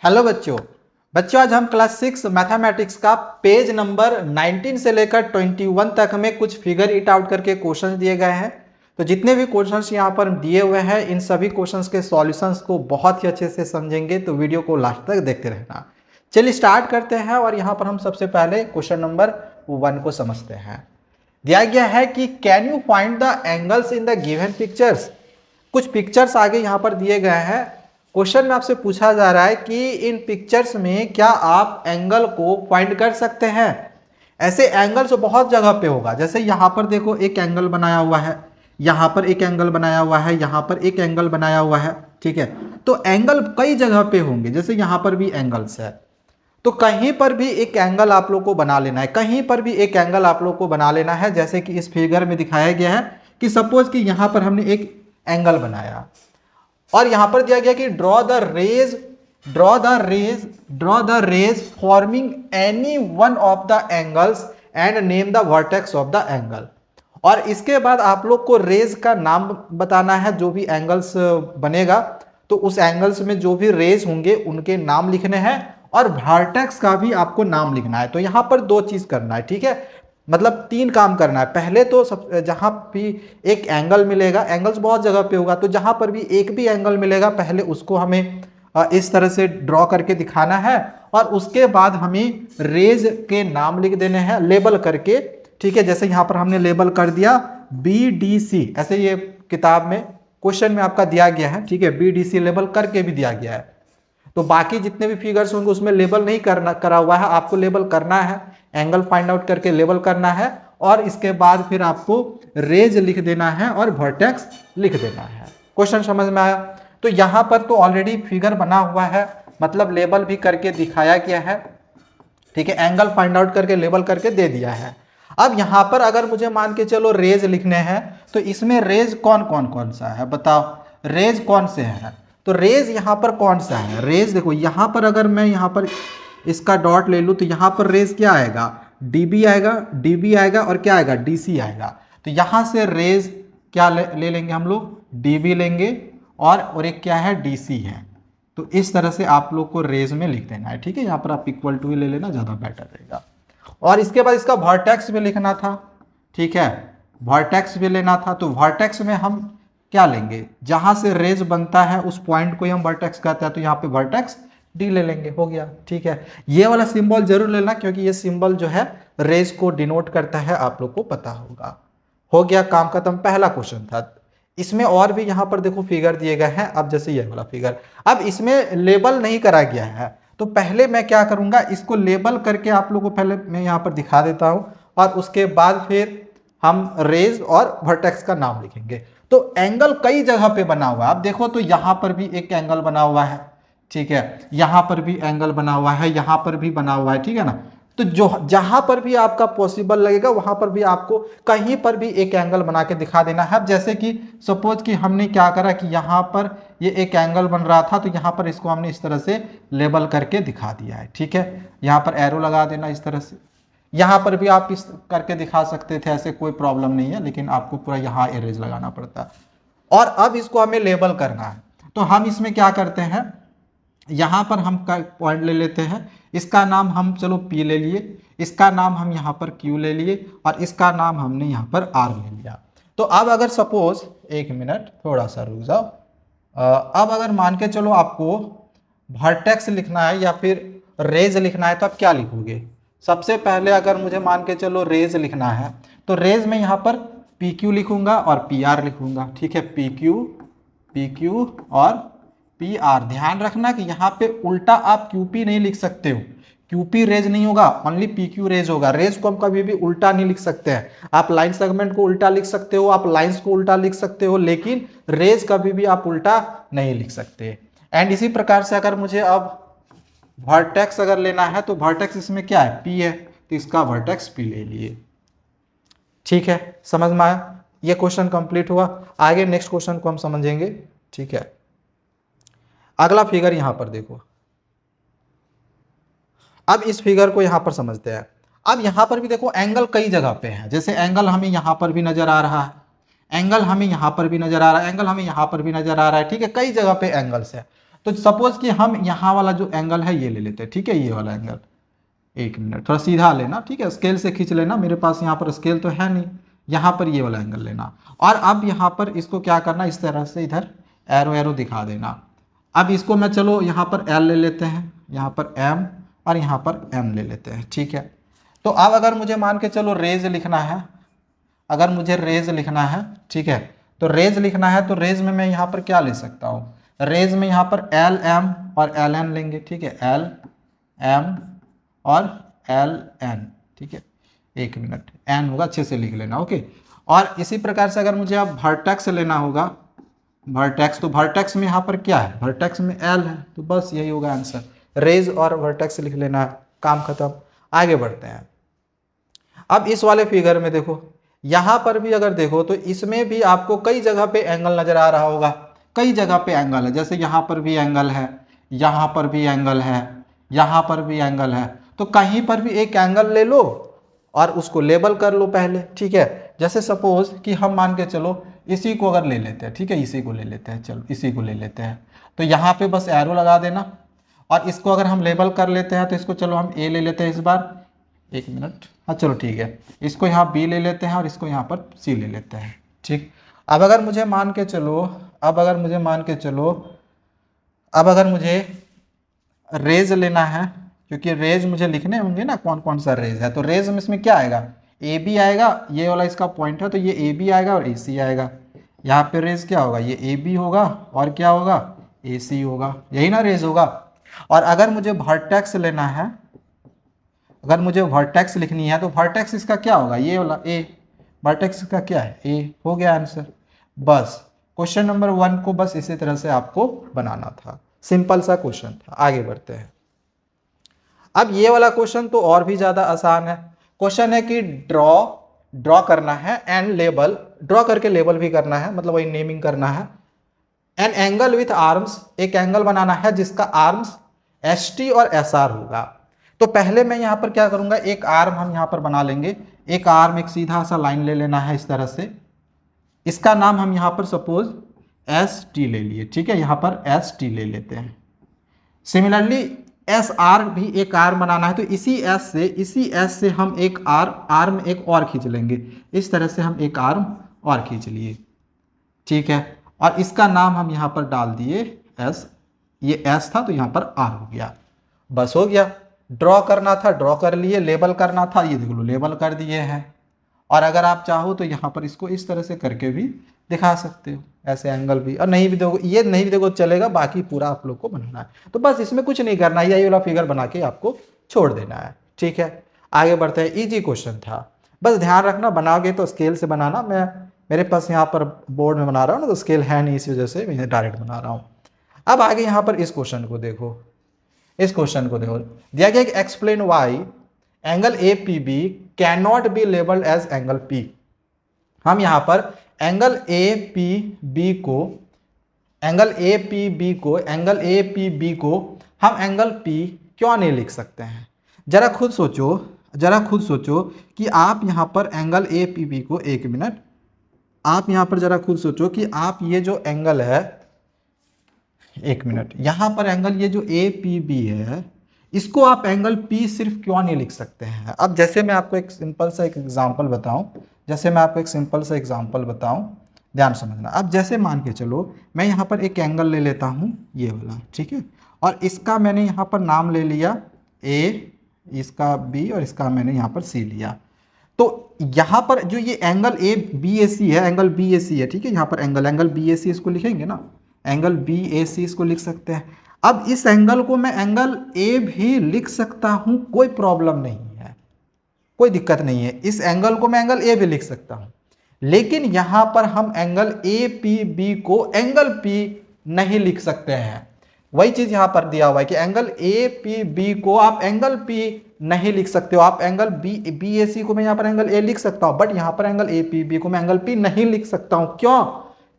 Hello बच्चों। आज हम क्लास 6 मैथमेटिक्स का पेज नंबर 19 से लेकर 21 तक में कुछ फिगर इट आउट करके क्वेश्चंस दिए गए हैं। तो जितने भी क्वेश्चंस यहाँ पर दिए हुए हैं इन सभी क्वेश्चंस के सॉल्यूशंस को बहुत ही अच्छे से समझेंगे, तो वीडियो को लास्ट तक देखते रहना। चलिए स्टार्ट करते हैं और यहाँ पर हम सबसे पहले क्वेश्चन नंबर 1 को समझते हैं। दिया गया है कि can you find the angles in the given pictures. कुछ पिक्चर्स आगे यहाँ पर दिए गए हैं। क्वेश्चन में आपसे पूछा जा रहा है कि इन पिक्चर्स में क्या आप एंगल को फाइंड कर सकते हैं। ऐसे एंगल तो बहुत जगह पे होगा, जैसे यहाँ पर देखो एक एंगल बनाया हुआ है, यहाँ पर एक एंगल बनाया हुआ है, यहाँ पर एक एंगल बनाया हुआ है, ठीक है। तो एंगल कई जगह पे होंगे, जैसे यहाँ पर भी एंगल्स है। तो कहीं पर भी एक एंगल आप लोग को बना लेना है, कहीं पर भी एक एंगल आप लोग को बना लेना है। जैसे कि इस फिगर में दिखाया गया है कि सपोज कि यहाँ पर हमने एक एंगल बनाया और यहां पर दिया गया कि draw the rays forming any one of the angles and name the vertex of the angle. और इसके बाद आप लोग को रेज का नाम बताना है। जो भी एंगल्स बनेगा तो उस एंगल्स में जो भी रेज होंगे उनके नाम लिखने हैं और वर्टेक्स का भी आपको नाम लिखना है। तो यहां पर दो चीज करना है, ठीक है, मतलब 3 काम करना है। पहले तो जहां भी एक एंगल मिलेगा, एंगल्स बहुत जगह पे होगा, तो जहां पर भी एक भी एंगल मिलेगा पहले उसको हमें इस तरह से ड्रॉ करके दिखाना है और उसके बाद हमें रेज के नाम लिख देने हैं लेबल करके, ठीक है। जैसे यहां पर हमने लेबल कर दिया BDC, ऐसे ये किताब में क्वेश्चन में आपका दिया गया है, ठीक है, BDC लेबल करके भी दिया गया है। तो बाकी जितने भी फिगर्स होंगे उसमें लेबल नहीं करा हुआ है, आपको लेबल करना है, एंगल फाइंड आउट करके लेबल करना है और इसके बाद फिर आपको रेज लिख देना है और वर्टेक्स लिख देना है। क्वेश्चन समझ में आया? तो यहां पर तो ऑलरेडी फिगर बना हुआ है, मतलब लेबल भी करके दिखाया गया है, ठीक है, एंगल फाइंड आउट करके लेबल करके दे दिया है। अब यहां पर अगर मुझे मान के चलो रेज लिखने हैं तो इसमें रेज कौन सा है बताओ, रेज कौन से है? तो रेज यहां पर कौन सा है? रेज देखो यहां पर अगर मैं यहां पर इसका डॉट ले लूं तो यहां पर रेज क्या आएगा, डीबी आएगा और क्या आएगा, डीसी आएगा। तो यहां से रेज क्या ले लेंगे हम लोग, डीबी लेंगे और एक क्या है, डीसी है। तो इस तरह से आप लोग को रेज में लिख देना है, ठीक है। यहां पर आप इक्वल टू ही ले लेना, ज्यादा बेटर रहेगा। और इसके बाद इसका वर्टेक्स भी लिखना था, ठीक है, वर्टेक्स भी लेना था। तो वर्टेक्स में हम क्या लेंगे, जहां से रेज बनता है उस पॉइंट को ही हम वर्टेक्स कहते हैं, तो यहाँ पे वर्टेक्स डी ले लेंगे, हो गया, ठीक है। ये वाला सिंबल जरूर लेना क्योंकि ये सिंबल जो है रेज को डिनोट करता है, आप लोग को पता होगा। हो गया, काम खत्म। पहला क्वेश्चन था। इसमें और भी यहाँ पर देखो फिगर दिए गए हैं। अब जैसे ये वाला फिगर, अब इसमें लेबल नहीं करा गया है, तो पहले मैं क्या करूंगा, इसको लेबल करके आप लोग को पहले मैं यहाँ पर दिखा देता हूं और उसके बाद फिर हम रेज और वर्टेक्स का नाम लिखेंगे। तो एंगल कई जगह पे बना हुआ है। अब देखो तो यहां पर भी एक एंगल बना हुआ है, ठीक है, यहां पर भी एंगल बना हुआ है, यहां पर भी बना हुआ है, ठीक है ना। तो जो जहां पर भी आपका पॉसिबल लगेगा वहां पर भी आपको कहीं पर भी एक एंगल बना के दिखा देना है। जैसे कि सपोज कि हमने क्या करा कि यहां पर ये एक एंगल बन रहा था, तो यहां पर इसको हमने इस तरह से लेबल करके दिखा दिया है, ठीक है। यहां पर एरो लगा देना इस तरह से। यहां पर भी आप इस करके दिखा सकते थे, ऐसे कोई प्रॉब्लम नहीं है, लेकिन आपको पूरा यहां एरेज लगाना पड़ता है। और अब इसको हमें लेबल करना है, तो हम इसमें क्या करते हैं, यहां पर हम पॉइंट ले लेते हैं, इसका नाम हम चलो P ले लिए, इसका नाम हम यहां पर Q ले लिए और इसका नाम हमने यहां पर R ले लिया। तो अब अगर सपोज, एक मिनट थोड़ा सा रुक जाओ, अब अगर मान के चलो आपको वर्टेक्स लिखना है या फिर रेज लिखना है तो आप क्या लिखोगे? सबसे पहले अगर मुझे मान के चलो रेज लिखना है तो रेज में यहां पर PQ लिखूंगा और PR लिखूंगा, ठीक है, PQ और PR। ध्यान रखना कि यहाँ पे उल्टा आप QP नहीं लिख सकते हो, QP रेज नहीं होगा, ओनली PQ रेज होगा। रेज को हम कभी भी उल्टा नहीं लिख सकते हैं। आप लाइन सेगमेंट को उल्टा लिख सकते हो, आप लाइंस को उल्टा लिख सकते हो, लेकिन रेज कभी भी आप उल्टा नहीं लिख सकते। एंड इसी प्रकार से अगर मुझे अब वर्टेक्स अगर लेना है तो वर्टेक्स इसमें क्या है, P है, तो इसका वर्टेक्स P ले लिए, ठीक है। समझ में आया? ये क्वेश्चन कंप्लीट हुआ। आगे नेक्स्ट क्वेश्चन को हम समझेंगे, ठीक है। अगला फिगर यहां पर देखो। अब इस फिगर को यहां पर समझते हैं। अब यहां पर भी देखो एंगल कई जगह पे है, जैसे एंगल हमें यहां पर भी नजर आ रहा है, एंगल हमें यहां पर भी नजर आ रहा है, एंगल हमें यहां पर भी नजर आ रहा है, ठीक है, कई जगह पे एंगल्स है। तो सपोज कि हम यहाँ वाला जो एंगल है ये ले लेते हैं, ठीक है, ये वाला एंगल, एक मिनट, थोड़ा सीधा लेना, ठीक है, स्केल से खींच लेना, मेरे पास यहाँ पर स्केल तो है नहीं, यहाँ पर ये वाला एंगल लेना, और अब यहाँ पर इसको क्या करना, इस तरह से इधर एरो एरो दिखा देना। अब इसको मैं चलो यहाँ पर एल ले लेते हैं, यहाँ पर एम और यहाँ पर एम ले लेते हैं, ठीक है। तो अब अगर मुझे मान के चलो रेज लिखना है, अगर मुझे रेज लिखना है, ठीक है, तो रेज लिखना है तो रेज में मैं यहाँ पर क्या ले सकता हूँ, रेज में यहाँ पर एल एम और एल एन लेंगे, ठीक है, एल एम और एल एन, ठीक है, एक मिनट, एन होगा, अच्छे से लिख लेना, ओके। और इसी प्रकार से अगर मुझे अब वर्टेक्स लेना होगा, वर्टेक्स, तो वर्टेक्स में यहाँ पर क्या है, वर्टेक्स में एल है, तो बस यही होगा आंसर, रेज और वर्टेक्स लिख लेना है, काम खत्म। आगे बढ़ते हैं। अब इस वाले फिगर में देखो, यहां पर भी अगर देखो तो इसमें भी आपको कई जगह पे एंगल नजर आ रहा होगा, कई जगह पे एंगल है, जैसे यहां पर भी एंगल है, यहां पर भी एंगल है, यहां पर भी एंगल है, तो कहीं पर भी एक एंगल ले लो और उसको लेबल कर लो पहले, ठीक है। जैसे सपोज कि हम मान के चलो इसी को अगर ले लेते हैं, ठीक है, इसी को ले लेते हैं, चलो इसी को ले लेते हैं, तो यहाँ पे बस एरो लगा देना, और इसको अगर हम लेबल कर लेते हैं तो इसको चलो हम ए ले लेते हैं इस बार, एक मिनट, हाँ चलो ठीक है, इसको यहाँ बी ले लेते हैं और इसको यहाँ पर सी ले लेते हैं, ठीक। अब अगर मुझे मान के चलो, अब अगर मुझे मान के चलो, अब अगर मुझे रेज लेना है, क्योंकि रेज मुझे लिखने होंगे ना कौन कौन सा रेज है, तो रेज में इसमें क्या आएगा, ए बी आएगा, ये वाला इसका पॉइंट है तो ये ए बी आएगा और ए सी आएगा, यहाँ पे रेज क्या होगा, ये ए बी होगा और क्या होगा, ए सी होगा, यही ना रेज होगा। और अगर मुझे वर्टेक्स लेना है, अगर मुझे वर्टेक्स लिखनी है तो वर्टेक्स इसका क्या होगा, ये वाला ए, वर्टेक्स इसका क्या है, ए, हो गया आंसर। बस क्वेश्चन नंबर 1 को बस इसी तरह से आपको बनाना था, सिंपल सा क्वेश्चन था। आगे बढ़ते हैं। अब ये वाला क्वेश्चन तो और भी ज्यादा आसान है। क्वेश्चन है कि ड्रॉ करना है एंड लेबल, ड्रॉ करके लेबल भी करना है, मतलब वही नेमिंग करना है। एन एंगल विथ आर्म्स, एक एंगल बनाना है जिसका आर्म्स एस टी और एस आर होगा। तो पहले मैं यहां पर क्या करूंगा, एक आर्म हम यहां पर बना लेंगे, एक आर्म, एक सीधा सा लाइन ले लेना है इस तरह से, इसका नाम हम यहां पर सपोज एस टी ले लिए, ठीक है, यहां पर एस टी ले लेते हैं। सिमिलरली एस आर भी एक आर्म बनाना है, तो इसी एस से हम एक आर्म एक और खींच लेंगे, इस तरह से हम एक आर्म और खींच लिए, ठीक है, और इसका नाम हम यहां पर डाल दिए एस, ये एस था तो यहां पर आर हो गया, बस हो गया। ड्रॉ करना था ड्रॉ कर लिए, लेबल करना था, ये देख लो लेबल कर दिए हैं। और अगर आप चाहो तो यहाँ पर इसको इस तरह से करके भी दिखा सकते हो, ऐसे एंगल भी, और नहीं भी देखो, ये नहीं भी देखो चलेगा, बाकी पूरा आप लोग को बनाना है। तो बस इसमें कुछ नहीं करना है, यही वाला फिगर बना के आपको छोड़ देना है, ठीक है। आगे बढ़ते हैं। इजी क्वेश्चन था, बस ध्यान रखना बनाओगे तो स्केल से बनाना, मेरे पास यहाँ पर बोर्ड में बना रहा हूँ ना, तो स्केल है नहीं, इस वजह से मैं डायरेक्ट बना रहा हूँ। अब आगे यहाँ पर इस क्वेश्चन को देखो, इस क्वेश्चन को देखो, दिया गया कि explain why angle A P B can not be labelled as angle P. हम यहां पर एंगल ए पी बी को, एंगल ए पी बी को, एंगल ए पी बी को हम एंगल पी क्यों नहीं लिख सकते हैं। जरा खुद सोचो, जरा खुद सोचो कि आप यहां पर एंगल ए पी बी को, एक मिनट, आप यहां पर जरा खुद सोचो कि आप ये जो एंगल है, एक मिनट, यहां पर एंगल ये जो ए पी बी है, इसको आप एंगल पी सिर्फ क्यों नहीं लिख सकते हैं। अब जैसे मैं आपको एक सिंपल सा एक एग्जांपल बताऊं, जैसे मैं आपको एक सिंपल सा एग्जांपल बताऊं, ध्यान समझना। अब जैसे मान के चलो मैं यहां पर एक एंगल ले लेता हूं, ये वाला, ठीक है, और इसका मैंने यहां पर नाम ले लिया ए, इसका बी और इसका मैंने यहां पर सी लिया। तो यहां पर जो ये एंगल ए बी ए सी है, एंगल बी ए सी है, ठीक है, यहां पर एंगल बी ए सी इसको लिखेंगे ना, एंगल बी ए सी इसको लिख सकते हैं। अब इस एंगल को मैं एंगल ए भी लिख सकता हूं, कोई प्रॉब्लम नहीं है, कोई दिक्कत नहीं है, इस एंगल को मैं एंगल ए भी लिख सकता हूं। लेकिन यहां पर हम एंगल ए पी बी को एंगल पी नहीं लिख सकते हैं। वही चीज यहां पर दिया हुआ है कि एंगल ए पी बी को आप एंगल पी नहीं लिख सकते हो। आप एंगल बी ए सी को मैं यहां पर एंगल ए लिख सकता हूं, बट यहां पर एंगल ए पी बी को मैं एंगल पी नहीं लिख सकता हूं। क्यों?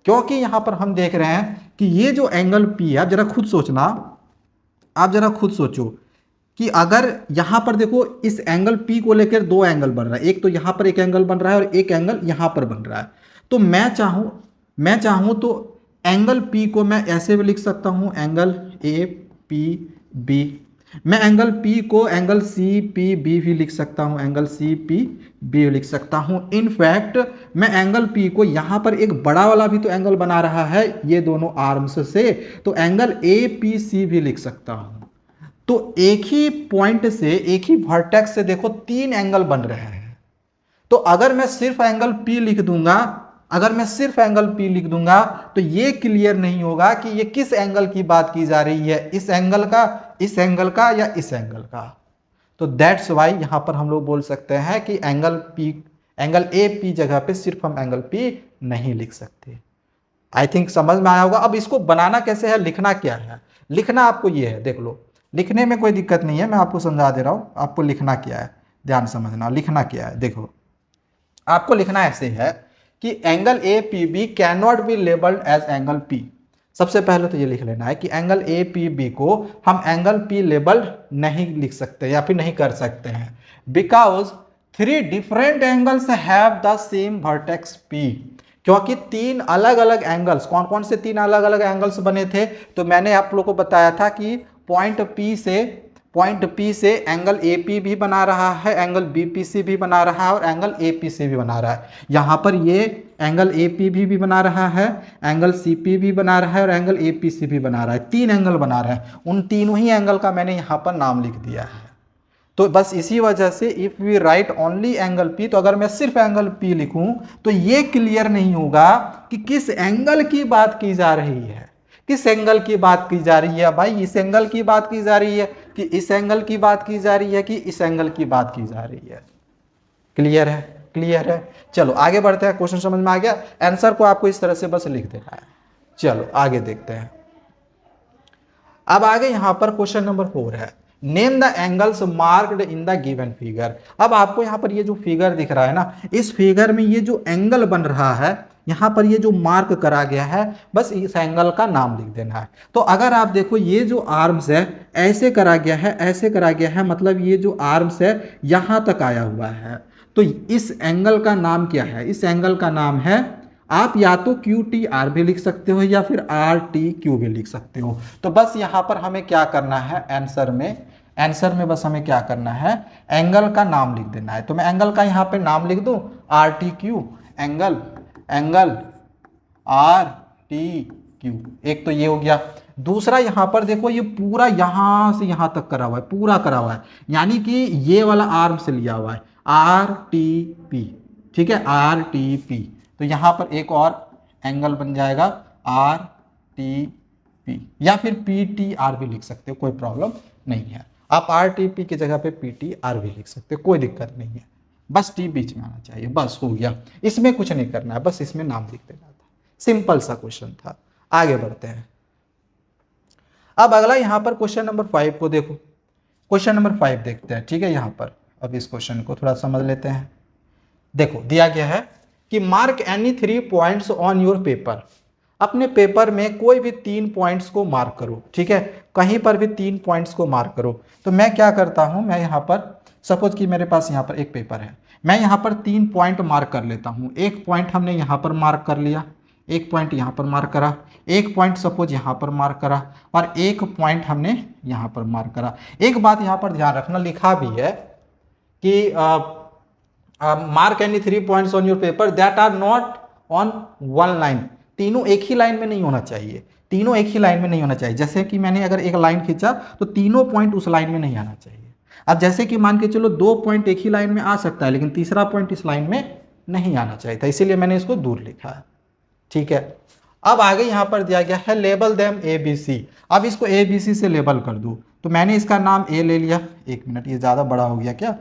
क्योंकि यहां पर हम देख रहे हैं कि ये जो एंगल पी है, आप जरा खुद सोचना, आप जरा खुद सोचो कि अगर यहां पर देखो इस एंगल पी को लेकर दो एंगल बन रहा है, एक तो यहां पर एक एंगल बन रहा है और एक एंगल यहां पर बन रहा है। तो मैं चाहूं तो एंगल पी को मैं ऐसे भी लिख सकता हूं, एंगल ए पी बी। मैं एंगल P को एंगल सी पी बी भी लिख सकता हूं, एंगल सी पी बी लिख सकता हूं। इनफैक्ट मैं एंगल P को यहां पर एक बड़ा वाला भी तो एंगल बना रहा है ये दोनों आर्म्स से, तो एंगल ए पी सी भी लिख सकता हूं। तो एक ही पॉइंट से, एक ही वर्टेक्स से देखो 3 एंगल बन रहे हैं। तो अगर मैं सिर्फ एंगल P लिख दूंगा, अगर मैं सिर्फ एंगल P लिख दूंगा तो ये क्लियर नहीं होगा कि ये किस एंगल की बात की जा रही है, इस एंगल का, इस एंगल का या इस एंगल का। तो दैट्स वाई यहां पर हम लोग बोल सकते हैं कि एंगल ए पी जगह पे सिर्फ हम एंगल P नहीं लिख सकते। आई थिंक समझ में आया होगा। अब इसको बनाना कैसे है, लिखना क्या है, लिखना आपको ये है, देख लो, लिखने में कोई दिक्कत नहीं है, मैं आपको समझा दे रहा हूं। आपको लिखना क्या है, ध्यान समझना, लिखना क्या है। देखो आपको लिखना ऐसे है कि angle A P B can not be labelled as angle P। सबसे पहले तो ये लिख लेना है कि एंगल ए पी बी को हम एंगल P लेबल्ड नहीं लिख सकते या फिर नहीं कर सकते हैं, because 3 different angles have the same vertex P। क्योंकि 3 अलग अलग एंगल्स, कौन कौन से 3 अलग अलग एंगल्स बने थे, तो मैंने आप लोगों को बताया था कि पॉइंट P से एंगल AP भी बना रहा है, एंगल BPC भी बना रहा है और एंगल APC भी बना रहा है। यहाँ पर ये एंगल AP भी बना रहा है, एंगल CP भी बना रहा है और एंगल APC भी बना रहा है। 3 एंगल बना रहा है, उन तीनों ही एंगल का मैंने यहाँ पर नाम लिख दिया है। तो बस इसी वजह से if we write only angle P, तो अगर मैं सिर्फ एंगल P लिखूं तो ये क्लियर नहीं होगा कि किस एंगल की बात की जा रही है, किस एंगल की बात की जा रही है। भाई इस एंगल की बात की जा रही है कि इस एंगल की बात की जा रही है कि इस एंगल की बात की जा रही है। क्लियर है, क्लियर है। चलो आगे बढ़ते हैं, क्वेश्चन समझ में आ गया। आंसर को आपको इस तरह से बस लिख देना है। चलो आगे देखते हैं। अब आगे यहां पर क्वेश्चन नंबर 4 है, name the angles marked in the given figure. अब आपको यहां पर ये जो फिगर दिख रहा है ना, इस फिगर में ये जो एंगल बन रहा है, यहां पर ये जो मार्क करा गया है, बस इस एंगल का नाम लिख देना है। तो अगर आप देखो ये जो आर्म्स है ऐसे करा गया है, ऐसे करा गया है, मतलब ये जो आर्म्स है यहां तक आया हुआ है, तो इस एंगल का नाम क्या है, इस एंगल का नाम है, आप या तो QTR भी लिख सकते हो या फिर RTQ भी लिख सकते हो। तो बस यहां पर हमें क्या करना है, आंसर में बस हमें क्या करना है, एंगल का नाम लिख देना है। तो मैं एंगल का यहां पे नाम लिख दूं RTQ, एंगल RTQ। एक तो ये हो गया। दूसरा यहां पर देखो ये पूरा यहां से यहां तक करा हुआ है, पूरा करा हुआ है, यानी कि ये वाला आर्म से लिया हुआ है RTP। ठीक है, RTP। तो यहां पर एक और एंगल बन जाएगा RTP, या फिर PTR भी लिख सकते हो, कोई प्रॉब्लम नहीं है। आप RTP की जगह पे PTR भी लिख सकते हो, कोई दिक्कत नहीं है। बस T बीच में आना चाहिए, बस हो गया। इसमें कुछ नहीं करना है, बस इसमें नाम लिख देना था। सिंपल सा क्वेश्चन था। आगे बढ़ते हैं। अब अगला यहां पर क्वेश्चन नंबर 5 को देखो। क्वेश्चन नंबर 5 देखते हैं। ठीक है, यहां पर अब इस क्वेश्चन को थोड़ा समझ लेते हैं। देखो दिया गया है कि mark any 3 points on your paper. अपने पेपर में कोई भी 3 पॉइंट्स को मार्क करो। ठीक है, कहीं पर भी 3 पॉइंट्स को मार्क करो। तो मैं क्या करता हूं, मैं यहां पर सपोज कि मेरे पास यहां पर एक पेपर है, मैं यहां पर 3 पॉइंट मार्क कर लेता हूं। एक पॉइंट हमने यहां पर मार्क कर लिया, एक पॉइंट यहां पर मार्क करा, एक पॉइंट सपोज यहां पर मार्क करा और एक पॉइंट हमने यहां पर मार्क करा। एक बात यहां पर ध्यान रखना, लिखा भी है कि mark any 3 points on your paper that are not on one line. तीनों एक ही लाइन में नहीं होना चाहिए, तीनों एक ही लाइन में नहीं होना चाहिए। जैसे कि मैंने अगर एक लाइन खींचा तो तीनों पॉइंट उस लाइन में नहीं आना चाहिए। अब जैसे कि मान के चलो 2 पॉइंट एक ही लाइन में आ सकता है, लेकिन तीसरा पॉइंट इस लाइन में नहीं आना चाहिए था, इसीलिए मैंने इसको दूर लिखा है। ठीक है, अब आगे यहां पर दिया गया है लेबल देम ABC। अब इसको ABC से लेबल कर दो। तो मैंने इसका नाम A ले लिया। एक मिनट, ये ज्यादा बड़ा हो गया क्या,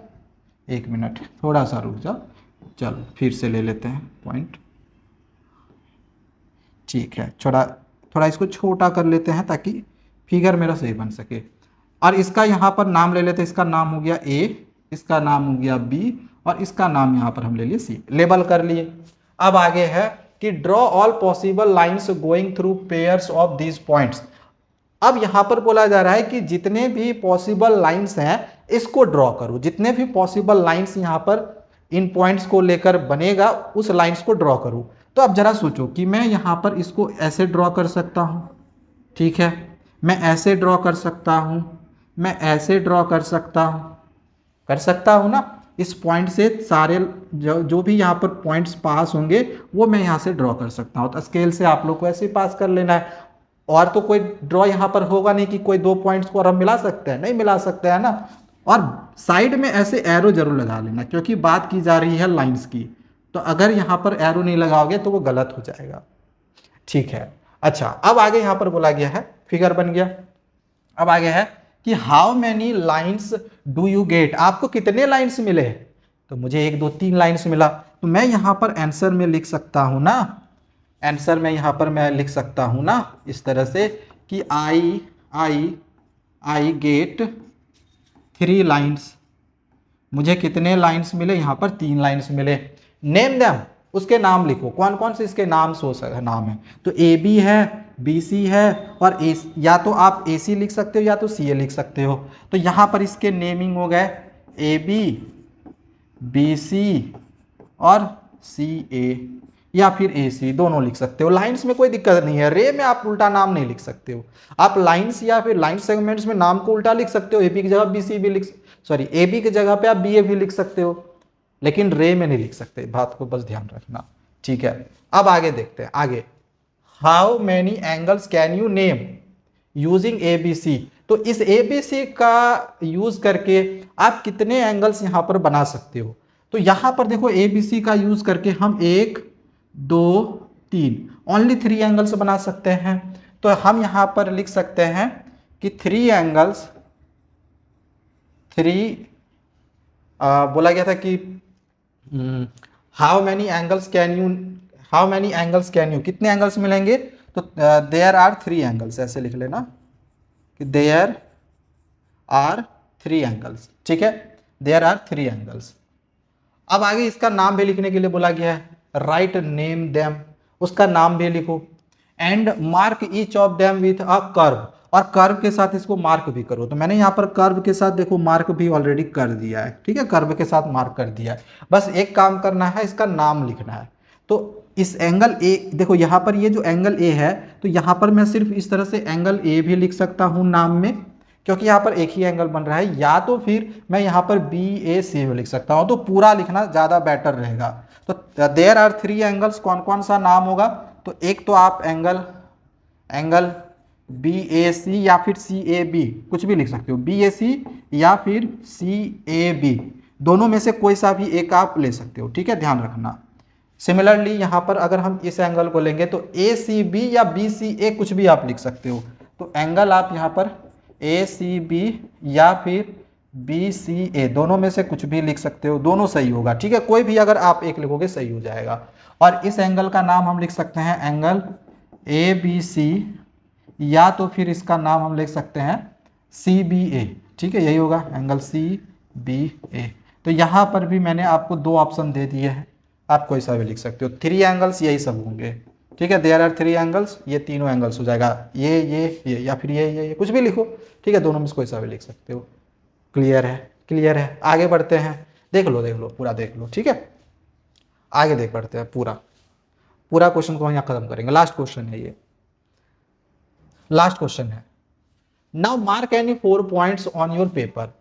एक मिनट थोड़ा सा रुक जाओ। चलो फिर से ले लेते हैं पॉइंट। ठीक है, थोड़ा इसको छोटा कर लेते हैं ताकि फिगर मेरा सही बन सके। और इसका यहाँ पर नाम ले लेते हैं। इसका नाम हो गया A, इसका नाम हो गया B और इसका नाम यहाँ पर हम ले लिए C। लेबल कर लिए। अब आगे है कि draw all possible lines going through pairs of these points. अब यहां पर बोला जा रहा है कि जितने भी पॉसिबल लाइंस हैं इसको ड्रॉ करो। जितने भी पॉसिबल लाइंस यहां पर इन पॉइंट्स को लेकर बनेगा उस लाइंस को ड्रॉ करो। तो अब जरा सोचो कि मैं यहां पर इसको ऐसे ड्रॉ कर सकता हूं, ठीक है, मैं ऐसे ड्रॉ कर सकता हूँ, मैं ऐसे ड्रॉ कर सकता हूँ ना। इस पॉइंट से सारे जो भी यहाँ पर पॉइंट्स पास होंगे वो मैं यहाँ से ड्रॉ कर सकता हूँ। तो स्केल से आप लोग को ऐसे ही पास कर लेना है। और तो कोई ड्रॉ यहाँ पर होगा नहीं कि कोई दो पॉइंट्स को और हम मिला सकते हैं, नहीं मिला सकते हैं ना। और साइड में ऐसे एरो जरूर लगा लेना, क्योंकि बात की जा रही है लाइंस की। तो अगर यहाँ पर एरो नहीं लगाओगे तो वो गलत हो जाएगा, ठीक है। अच्छा, अब आगे यहाँ पर बोला गया है, फिगर बन गया। अब आगे है कि how many lines do you get, आपको कितने लाइन्स मिले। तो मुझे 1 2 3 लाइन्स मिला। तो मैं यहाँ पर आंसर में लिख सकता हूँ ना, आंसर में यहाँ पर मैं लिख सकता हूँ ना इस तरह से कि आई गेट 3 लाइन्स। मुझे कितने लाइन्स मिले, यहाँ पर 3 लाइन्स मिले। नेम देम, उसके नाम लिखो, कौन कौन से इसके नाम नाम है। तो ए बी है, बी सी है, और ए, या तो आप ए सी लिख सकते हो या तो सी ए लिख सकते हो। तो यहाँ पर इसके नेमिंग हो गए ए बी सी और सी ए, या फिर ए सी, दोनों लिख सकते हो। लाइंस में कोई दिक्कत नहीं है, रे में आप उल्टा नाम नहीं लिख सकते हो। आप लाइंस या फिर लाइन सेगमेंट्स में नाम को उल्टा लिख सकते हो, ए बी की जगह बी सी भी ए बी की जगह पे आप बी ए भी लिख सकते हो, लेकिन रे में नहीं लिख सकते। बात को बस ध्यान रखना, ठीक है। अब आगे देखते हैं, आगे how many angles can you name using A B C. तो इस ए बी सी का यूज करके आप कितने एंगल्स यहां पर बना सकते हो। तो यहां पर देखो ए बी सी का यूज करके हम 1 2 3 ओनली 3 एंगल्स बना सकते हैं। तो हम यहां पर लिख सकते हैं कि 3 एंगल्स, 3 बोला गया था कि how many angles can you, कितने एंगल्स मिलेंगे। तो देयर आर 3 एंगल्स, ऐसे लिख लेना कि देयर आर 3 एंगल्स, ठीक है, देयर आर 3 एंगल्स। अब आगे इसका नाम भी लिखने के लिए बोला गया है, राइट नेम देम, उसका नाम भी लिखो, and mark each of them with a curve, और कर्व के साथ इसको मार्क भी करो। तो मैंने यहाँ पर कर्व के साथ देखो मार्क भी ऑलरेडी कर दिया है, ठीक है, कर्व के साथ मार्क कर दिया है। बस एक काम करना है, इसका नाम लिखना है। तो इस एंगल ए, देखो यहाँ पर ये जो एंगल ए है, तो यहाँ पर मैं सिर्फ इस तरह से एंगल ए भी लिख सकता हूँ नाम में, क्योंकि यहाँ पर एक ही एंगल बन रहा है। या तो फिर मैं यहाँ पर बी ए सी भी लिख सकता हूँ, तो पूरा लिखना ज़्यादा बेटर रहेगा। तो देयर आर 3 एंगल्स, कौन कौन सा नाम होगा। तो एक तो आप एंगल बी ए सी या फिर सी ए बी, कुछ भी लिख सकते हो, बी ए सी या फिर सी ए बी, दोनों में से कोई सा भी एक आप ले सकते हो, ठीक है, ध्यान रखना। सिमिलरली यहाँ पर अगर हम इस एंगल को लेंगे तो ए सी बी या बी सी ए, कुछ भी आप लिख सकते हो। तो एंगल आप यहाँ पर ए सी बी या फिर बी सी ए, दोनों में से कुछ भी लिख सकते हो, दोनों सही होगा, ठीक है। कोई भी अगर आप एक लिखोगे सही हो जाएगा। और इस एंगल का नाम हम लिख सकते हैं एंगल ए बी सी, या तो फिर इसका नाम हम लिख सकते हैं सी बी ए, ठीक है, यही होगा एंगल सी बी ए। तो यहाँ पर भी मैंने आपको 2 ऑप्शन दे दिए हैं, आप कोई सा भी लिख सकते हो। 3 एंगल्स यही सब होंगे, ठीक है, देयर आर 3 एंगल्स, ये तीनों एंगल्स हो जाएगा, ये या फिर ये कुछ भी लिखो, ठीक है, दोनों में से कोई सा भी लिख सकते हो। क्लियर है, क्लियर है। आगे बढ़ते हैं, देख लो पूरा देख लो, ठीक है, आगे देख बढ़ते हैं। पूरा क्वेश्चन को यहाँ खत्म करेंगे। लास्ट क्वेश्चन है ये, लास्ट क्वेश्चन है। Now mark any 4 points on your paper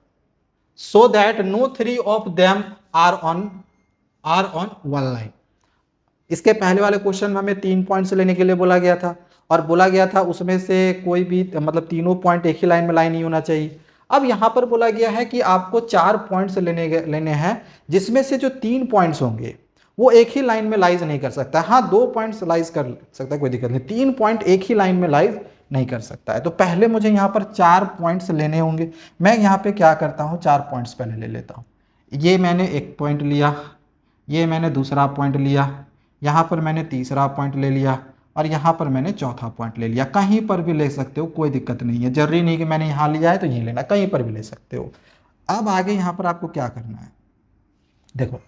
so that no 3 of them are on 1 line. इसके पहले वाले क्वेश्चन में हमें 3 पॉइंट्स लेने के लिए बोला गया था, और बोला गया था उसमें से कोई भी, मतलब तीनों पॉइंट एक ही लाइन में लाइन नहीं होना चाहिए। अब यहां पर बोला गया है कि आपको 4 पॉइंट्स लेने हैं, जिसमें से जो 3 पॉइंट्स होंगे वो एक ही लाइन में लाइज नहीं कर सकता। हाँ, 2 पॉइंट्स लाइज कर सकता है, कोई दिक्कत नहीं, 3 पॉइंट एक ही लाइन में लाइज नहीं कर सकता है। तो पहले मुझे यहाँ पर 4 पॉइंट्स लेने होंगे। मैं यहाँ पे क्या करता हूँ, 4 पॉइंट्स पहले ले लेता हूँ। ये मैंने एक पॉइंट लिया, ये मैंने दूसरा पॉइंट लिया, यहाँ पर मैंने तीसरा पॉइंट ले लिया, और यहाँ पर मैंने चौथा पॉइंट ले लिया। कहीं पर भी ले सकते हो, कोई दिक्कत नहीं है, जरूरी नहीं कि मैंने यहाँ लिया है तो यहीं लेना, कहीं पर भी ले सकते हो। अब आगे यहाँ पर आपको क्या करना है, देखो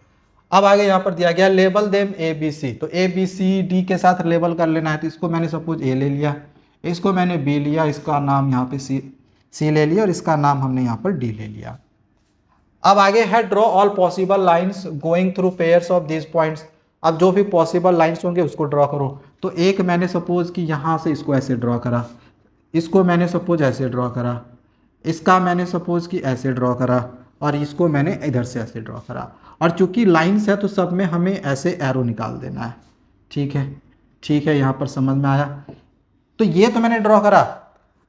अब आगे यहाँ पर दिया गया label them A B C. तो ए बी सी डी के साथ लेबल कर लेना है। तो इसको मैंने सपोज ए ले लिया, इसको मैंने बी लिया, इसका नाम यहाँ पे सी ले लिया, और इसका नाम हमने यहाँ पर डी ले लिया। अब आगे है draw all possible lines going through pairs of these points. अब जो भी पॉसिबल लाइंस होंगे उसको ड्रॉ करो। तो एक मैंने सपोज कि यहाँ से इसको ऐसे ड्रॉ करा, इसको मैंने सपोज ऐसे ड्रॉ करा, इसका मैंने सपोज कि ऐसे ड्रॉ करा, और इसको मैंने इधर से ऐसे ड्रॉ करा। और चूंकि लाइंस है तो सब में हमें ऐसे एरो निकाल देना है। ठीक है, ठीक है, यहाँ पर समझ में आया। तो ये तो मैंने ड्रॉ करा।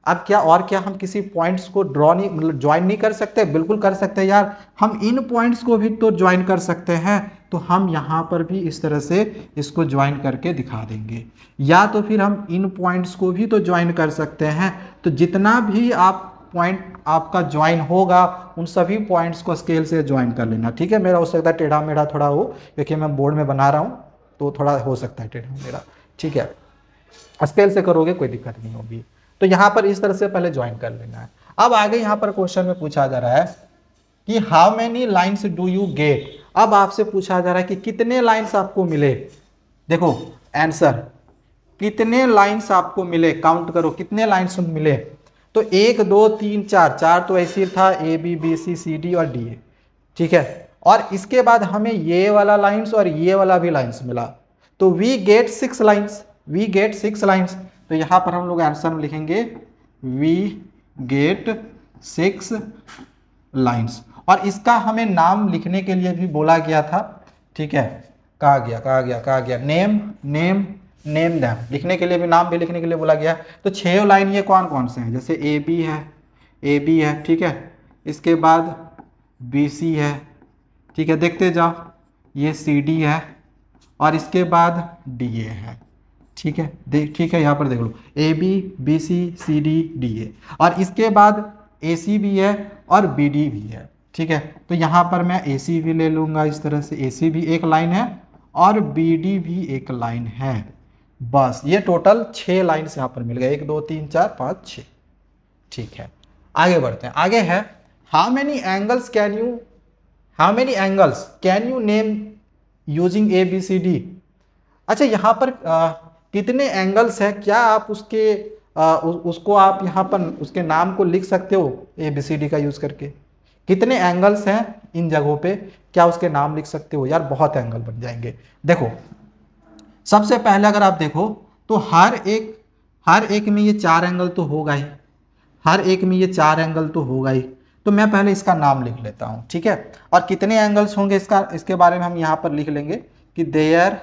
अब क्या और क्या हम किसी पॉइंट्स को ड्रॉ नहीं, मतलब ज्वाइन नहीं कर सकते? बिल्कुल कर सकते हैं यार, हम इन पॉइंट्स को भी तो ज्वाइन कर सकते हैं। तो हम यहाँ पर भी इस तरह से इसको ज्वाइन करके दिखा देंगे, या तो फिर हम इन पॉइंट्स को भी तो ज्वाइन कर सकते हैं। तो जितना भी आप पॉइंट आपका ज्वाइन होगा उन सभी पॉइंट्स को स्केल से ज्वाइन कर लेना। ठीक है, मेरा हो सकता है टेढ़ा मेढ़ा थोड़ा हो, क्योंकि मैं बोर्ड में बना रहा हूँ तो थोड़ा हो सकता है टेढ़ा मेढ़ा। ठीक है, स्केल से करोगे कोई दिक्कत नहीं होगी। तो यहाँ पर इस तरह से पहले ज्वाइन कर लेना है। अब आगे यहाँ पर क्वेश्चन में पूछा जा रहा है कि how many lines do you get. अब आपसे पूछा जा रहा है कि कितने लाइन्स आपको मिले। देखो आंसर, कितने लाइन्स आपको मिले, काउंट करो कितने लाइन्स मिले। तो 1 2 3 4, 4 तो ऐसे था, A B B C C D और डी ए। ठीक है, और इसके बाद हमें ये वाला लाइन्स और ये वाला भी लाइन्स मिला, तो we get 6 lines, we get 6 lines. तो यहाँ पर हम लोग आंसर में लिखेंगे वी गेट 6 लाइन्स। और इसका हमें नाम लिखने के लिए भी बोला गया था। ठीक है, कहा गया नेम नेम नेम दैम, लिखने के लिए भी, नाम भी लिखने के लिए बोला गया। तो 6 लाइन ये कौन कौन से हैं, जैसे ए बी है, ठीक है, इसके बाद बी सी है, ठीक है, देखते जाओ, ये सी डी है, और इसके बाद डी ए है। ठीक है, ठीक है, यहाँ पर देख लो A B B C D D A, और इसके बाद ए सी भी है और बी डी भी है। ठीक है, तो यहाँ पर मैं ए सी भी ले लूँगा, इस तरह से ए सी भी एक लाइन है और बी डी भी एक लाइन है। बस ये टोटल 6 लाइन्स यहाँ पर मिल गए, 1 2 3 4 5 6। ठीक है, आगे बढ़ते हैं। आगे है how many angles can you name using A B C D. अच्छा, यहाँ पर कितने एंगल्स है, क्या आप उसको आप यहाँ पर उसके नाम को लिख सकते हो ए बी सी डी का यूज करके? कितने एंगल्स हैं इन जगहों पे, क्या उसके नाम लिख सकते हो? यार बहुत एंगल बन जाएंगे। देखो सबसे पहले अगर आप देखो तो हर एक में ये 4 एंगल तो होगा ही, हर एक में ये 4 एंगल तो होगा ही। तो मैं पहले इसका नाम लिख लेता हूं। ठीक है, और कितने एंगल्स होंगे इसके बारे में हम यहां पर लिख लेंगे कि देयर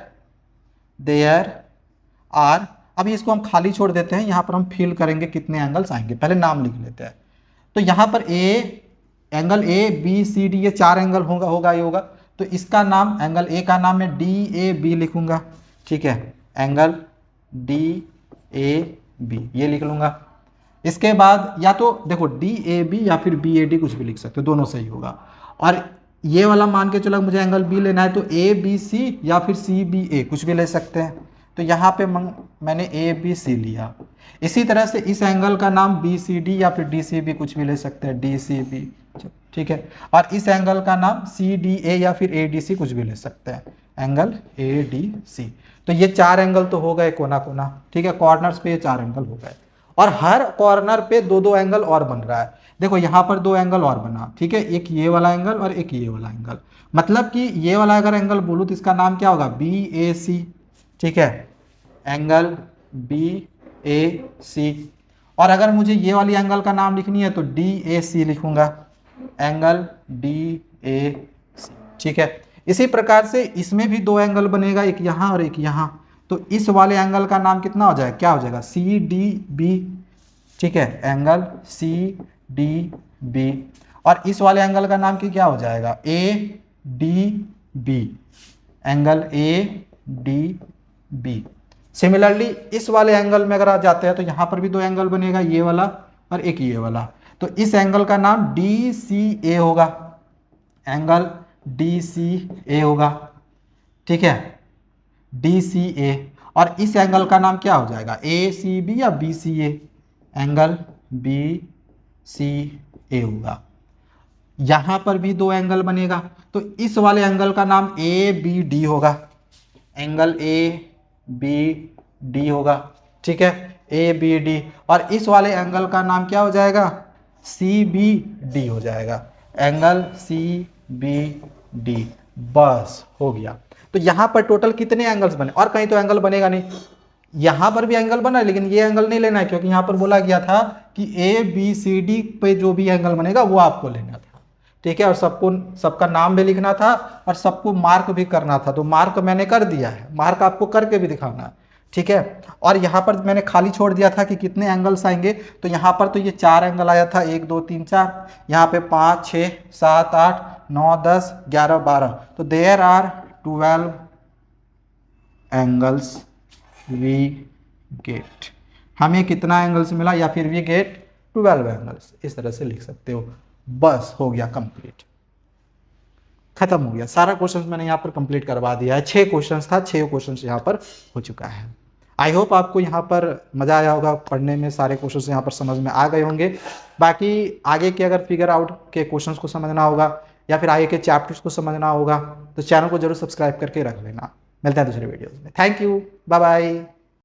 आर। अभी इसको हम खाली छोड़ देते हैं, यहां पर हम फिल करेंगे कितने एंगल्स आएंगे, पहले नाम लिख लेते हैं। तो यहां पर angle A B C D, ये 4 एंगल होगा। तो इसका नाम, एंगल ए का नाम मैं डी ए बी लिखूंगा। ठीक है, एंगल डी ए बी ये लिख लूंगा। इसके बाद या तो देखो डी ए बी या फिर बी ए डी, कुछ भी लिख सकते हो, दोनों सही होगा। और ये वाला मान के चलो मुझे एंगल बी लेना है, तो ए बी सी या फिर सी बी ए, कुछ भी ले सकते हैं। तो यहाँ पे मैंने ए बी सी लिया। इसी तरह से इस एंगल का नाम बी सी डी या फिर डी सी बी, कुछ भी ले सकते हैं, डी सी बी। ठीक है, और इस एंगल का नाम सी डी ए या फिर ए डी सी, कुछ भी ले सकते हैं, एंगल ए डी सी। तो ये 4 एंगल तो हो गए कोना कोना। ठीक है, कॉर्नर्स पे ये 4 एंगल हो गए, और हर कॉर्नर पे 2-2 एंगल और बन रहा है। देखो यहाँ पर 2 एंगल और बना। ठीक है, एक ये वाला एंगल और एक ये वाला एंगल, मतलब कि ये वाला अगर एंगल बोलूँ तो इसका नाम क्या होगा, बी ए सी। ठीक है, एंगल बी ए सी। और अगर मुझे ये वाली एंगल का नाम लिखनी है तो डी ए सी लिखूंगा, एंगल डी ए सी। ठीक है, इसी प्रकार से इसमें भी 2 एंगल बनेगा, एक यहाँ और एक यहाँ। तो इस वाले एंगल का नाम कितना हो जाएगा, क्या हो जाएगा, सी डी बी। ठीक है, एंगल सी डी बी। और इस वाले एंगल का नाम क्या हो जाएगा, A D B, angle A D B. Similarly इस वाले एंगल में अगर आ जाते हैं तो यहाँ पर भी 2 एंगल बनेगा, ये वाला और एक ये वाला। तो इस एंगल का नाम डी सी ए होगा, एंगल डी सी ए होगा। ठीक है, डी सी ए। और इस एंगल का नाम क्या हो जाएगा, ए सी बी या बी सी ए, एंगल बी सी ए होगा। यहां पर भी 2 एंगल बनेगा, तो इस वाले एंगल का नाम ए बी डी होगा, एंगल ए बी डी होगा। ठीक है, ए बी डी। और इस वाले एंगल का नाम क्या हो जाएगा, सी बी डी हो जाएगा, एंगल सी बी डी। बस हो गया। तो यहां पर टोटल कितने एंगल्स बने, और कहीं तो एंगल बनेगा नहीं, यहां पर भी एंगल बना है, लेकिन ये एंगल नहीं लेना है, क्योंकि यहां पर बोला गया था कि ए बी सी डी पे जो भी एंगल बनेगा वो आपको लेना था। ठीक है, और सबका नाम भी लिखना था और सबको मार्क भी करना था। तो मार्क मैंने कर दिया है, मार्क आपको करके भी दिखाना है। ठीक है, और यहाँ पर मैंने खाली छोड़ दिया था कि कितने एंगल्स आएंगे। तो यहाँ पर तो ये 4 एंगल आया था, 1 2 3 4, यहाँ पे 5 6 7 8 9 10 11 12। तो there are 12 angles we get. हमें कितना एंगल्स मिला, या फिर वी गेट 12 एंगल्स, इस तरह से लिख सकते हो। बस हो गया कंप्लीट, खत्म हो गया सारा क्वेश्चन मैंने यहाँ पर कंप्लीट करवा दिया है। 6 क्वेश्चन था, 6 क्वेश्चन यहाँ पर हो चुका है। आई होप आपको यहाँ पर मजा आया होगा पढ़ने में, सारे क्वेश्चंस यहाँ पर समझ में आ गए होंगे। बाकी आगे के अगर फिगर आउट के क्वेश्चंस को समझना होगा या फिर आगे के चैप्टर्स को समझना होगा तो चैनल को जरूर सब्सक्राइब करके रख लेना। मिलते हैं दूसरे वीडियोस में। Thank you, bye bye.